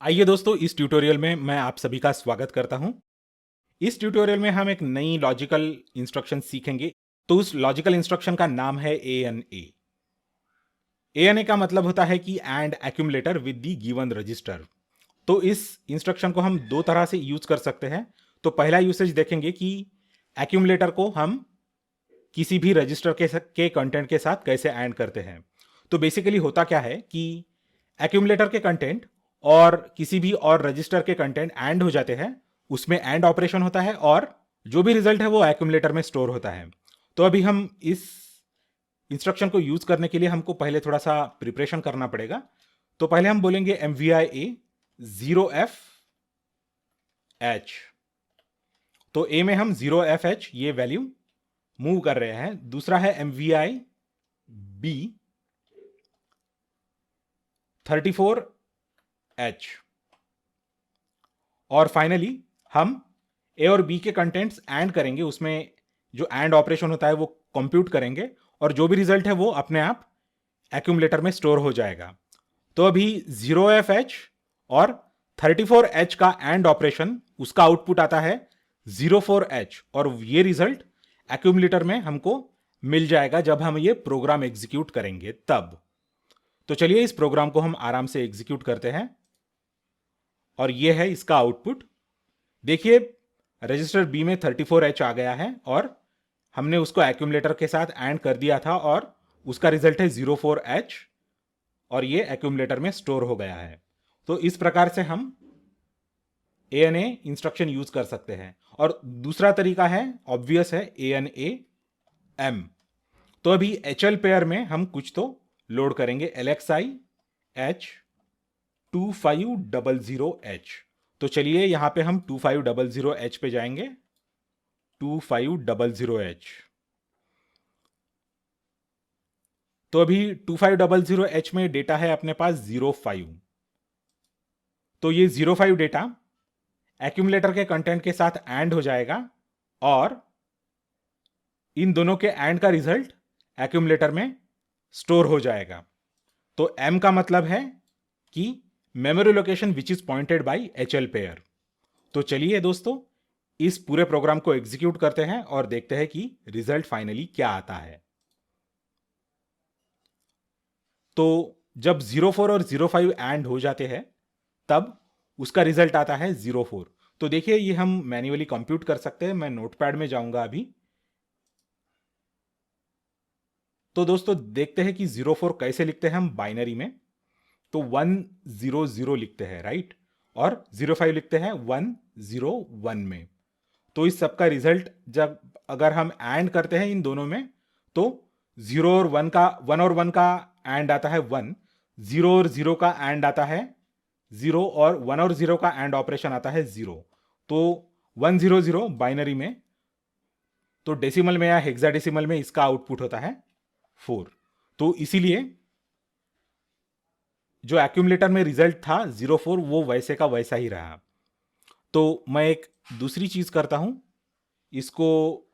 आइए दोस्तों, इस ट्यूटोरियल में मैं आप सभी का स्वागत करता हूं। इस ट्यूटोरियल में हम एक नई लॉजिकल इंस्ट्रक्शन सीखेंगे। तो उस लॉजिकल इंस्ट्रक्शन का नाम है ANA। ANA का मतलब होता है कि and accumulator with the given register. तो इस इंस्ट्रक्शन को हम दो तरह से यूज कर सकते हैं। तो पहला यूसेज देखेंगे कि एक्यूमुलेटर को हम किसी भी रजिस्टर के कंटेंट के साथ कैसे एंड करते हैं। तो बेसिकली होता क्या है कि एक्यूमुलेटर के कंटेंट और किसी भी और रजिस्टर के कंटेंट एंड हो जाते हैं, उसमें एंड ऑपरेशन होता है और जो भी रिजल्ट है वो एक्यूमुलेटर में स्टोर होता है। तो अभी हम इस इंस्ट्रक्शन को यूज करने के लिए हमको पहले थोड़ा सा प्रिपरेशन करना पड़ेगा। तो पहले हम बोलेंगे MVI A 0FH। तो A में हम 0FH ये वैल्यू मूव कर रहे हैं। दूसरा है MVI B 34H। और फाइनली हम A और B के कंटेंट्स एंड करेंगे, उसमें जो एंड ऑपरेशन होता है वो कंप्यूट करेंगे और जो भी रिजल्ट है वो अपने आप एक्यूमुलेटर में स्टोर हो जाएगा। तो अभी 0FH और 34H का एंड ऑपरेशन, उसका आउटपुट आता है 04H और ये रिजल्ट एक्यूमुलेटर में हमको मिल जाएगा जब हम ये प्रोग्राम एग्जीक्यूट करेंगे तब। तो चलिए इस प्रोग्राम को हम आराम से एग्जीक्यूट करते हैं और ये है इसका आउटपुट। देखिए रजिस्टर B में 34H आ गया है और हमने उसको एक्यूमुलेटर के साथ एंड कर दिया था और उसका रिजल्ट है 04H और ये एक्यूमुलेटर में स्टोर हो गया है। तो इस प्रकार से हम ANA इंस्ट्रक्शन यूज कर सकते हैं। और दूसरा तरीका है, ऑब्वियस है, ANA M। तो अभी HL पेयर में हम कुछ तो लोड करेंगे, LXI H 2500H। तो चलिए यहां पे हम 2500H पे जाएंगे। 2500H। तो अभी 2500H में डेटा है अपने पास 05। तो ये 05 डेटा एक्यूमुलेटर के कंटेंट के साथ एंड हो जाएगा और इन दोनों के एंड का रिजल्ट एक्यूमुलेटर में स्टोर हो जाएगा। तो M का मतलब है कि memory location which is pointed bye HL pair. तो चलिए दोस्तों इस पूरे प्रोग्राम को एग्जीक्यूट करते हैं और देखते हैं कि रिजल्ट फाइनली क्या आता है। तो जब 04 और 05 एंड हो जाते हैं तब उसका रिजल्ट आता है 04। तो देखिए ये हम मैन्युअली कंप्यूट कर सकते हैं। मैं नोटपैड में जाऊंगा अभी। तो दोस्तों देखते हैं कि 04 कैसे लिखते हैं हम बाइनरी में। तो 100 लिखते हैं, राइट, और 05 लिखते हैं 101 में। तो इस सब का रिजल्ट जब अगर हम एंड करते हैं इन दोनों में तो 0 और 1 का, 1 और 1 का एंड आता है 1, 0 और 0 का एंड आता है 0 और 1 और 0 का एंड ऑपरेशन आता है 0। तो 100 बाइनरी में, तो डेसिमल में या हेक्साडेसिमल में इसका आउटपुट होता है 4। तो इसीलिए जो एक्यूमुलेटर में रिजल्ट था 04 वो वैसे का वैसा ही रहा। तो मैं एक दूसरी चीज करता हूं, इसको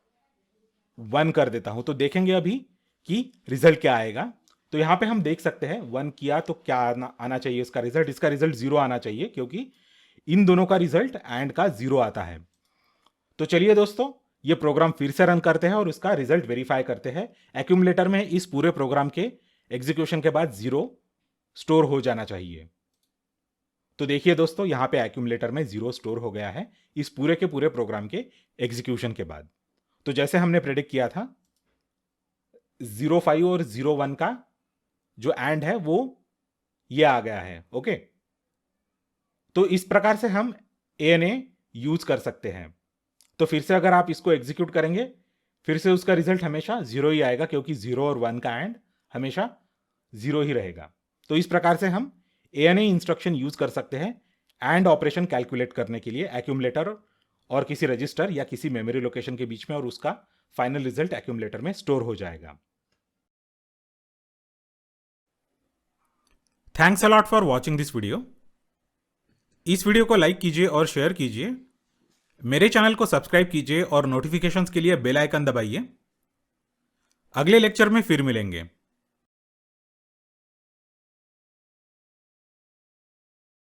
1 कर देता हूं। तो देखेंगे अभी कि रिजल्ट क्या आएगा। तो यहां पे हम देख सकते हैं 1 किया तो क्या आना चाहिए इसका रिजल्ट। इसका रिजल्ट 0 आना चाहिए क्योंकि इन दोनों का रिजल्ट एंड का 0 आता है। तो चलिए दोस्तों ये प्रोग्राम फिर से रन करते हैं और इसका रिजल्ट वेरीफाई करते हैं। एक्यूमुलेटर में इस पूरे प्रोग्राम के एग्जीक्यूशन के बाद 0 स्टोर हो जाना चाहिए। तो देखिए दोस्तों यहां पे एक्यूमुलेटर में 0 स्टोर हो गया है इस पूरे के पूरे प्रोग्राम के एग्जीक्यूशन के बाद। तो जैसे हमने प्रेडिक्ट किया था 05 और 01 का जो एंड है वो ये आ गया है। ओके, तो इस प्रकार से हम ANA यूज कर सकते हैं। तो फिर से अगर आप इसको एग्जीक्यूट करेंगे फिर से उसका रिजल्ट हमेशा 0 ही आएगा क्योंकि 0 और 1 का एंड हमेशा 0 ही रहेगा। तो इस प्रकार से हम ANA इंस्ट्रक्शन यूज कर सकते हैं एंड ऑपरेशन कैलकुलेट करने के लिए एक्यूमुलेटर और किसी रजिस्टर या किसी मेमोरी लोकेशन के बीच में, और उसका फाइनल रिजल्ट एक्यूमुलेटर में स्टोर हो जाएगा। Thanks a lot for watching this video. इस वीडियो को लाइक कीजिए और शेयर कीजिए। मेरे चैनल को सब्सक्राइब कीजिए और नोटिफिकेशंस के लिए बेल आइकन दबाइए। अगले लेक्चर में फिर मिलेंगे।